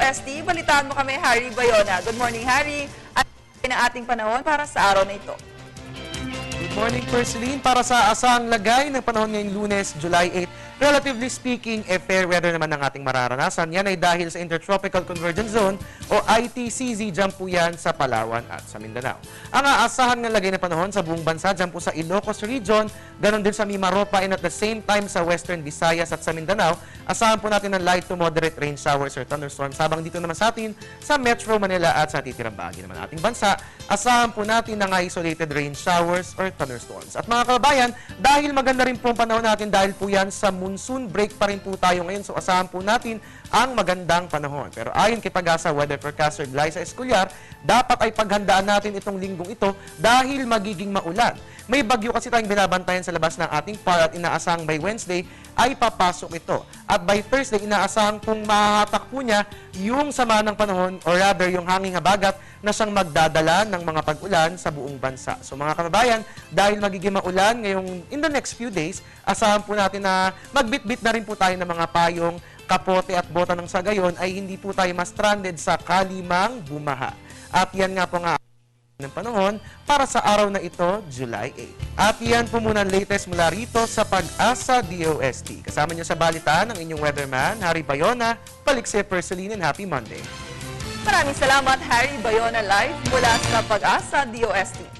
DOST. Balitaan mo kami, Harry Bayona. Good morning, Harry. At ang ating panahon para sa araw na ito. Good morning, Perceline. Para sa asang lagay ng panahon ngayong Lunes, July 8, relatively speaking, fair weather naman ang ating mararanasan. Yan ay dahil sa Intertropical Convergence Zone o ITCZ, dyan po yan sa Palawan at sa Mindanao. Ang aasahan ng lagay ng panahon sa buong bansa, dyan po sa Ilocos Region, ganon din sa Mimaropa, and at the same time sa Western Visayas at sa Mindanao, asahan po natin ng light to moderate rain showers or thunderstorms. Habang dito naman sa atin, sa Metro Manila at sa titirang bahagi naman ating bansa, asahan po natin ng isolated rain showers or thunderstorms. At mga kababayan, dahil maganda rin po ang panahon natin, dahil po yan sa monsoon break pa rin po tayo ngayon, so asahan po natin ang magandang panahon. Pero ayon kay Pag-asa Weather Forecaster Glyza Escolar, dapat ay paghandaan natin itong linggong ito dahil magiging maulan. May bagyo kasi tayong binabantayan sa labas ng ating PAR at inaasahang by Wednesday ay papasok ito. At by Thursday, inaasahang kung mahahatak po niya yung sama ng panahon or rather yung hanging habagat na siyang magdadala ng mga pag-ulan sa buong bansa. So mga kababayan, dahil magiging maulan ngayong in the next few days, asahan po natin na magbitbit na rin po tayo ng mga payong, kapote at bota ng sagayon ay hindi po tayo ma-stranded sa kalimang bumaha. At yan nga po nga ng panahon para sa araw na ito, July 8. At yan po muna ang latest mula rito sa Pag-asa DOST. Kasama niyo sa balitaan ng inyong weatherman, Harry Bayona. Balik si Perceline and happy Monday. Maraming salamat, Harry Bayona, live mula sa Pag-asa DOST.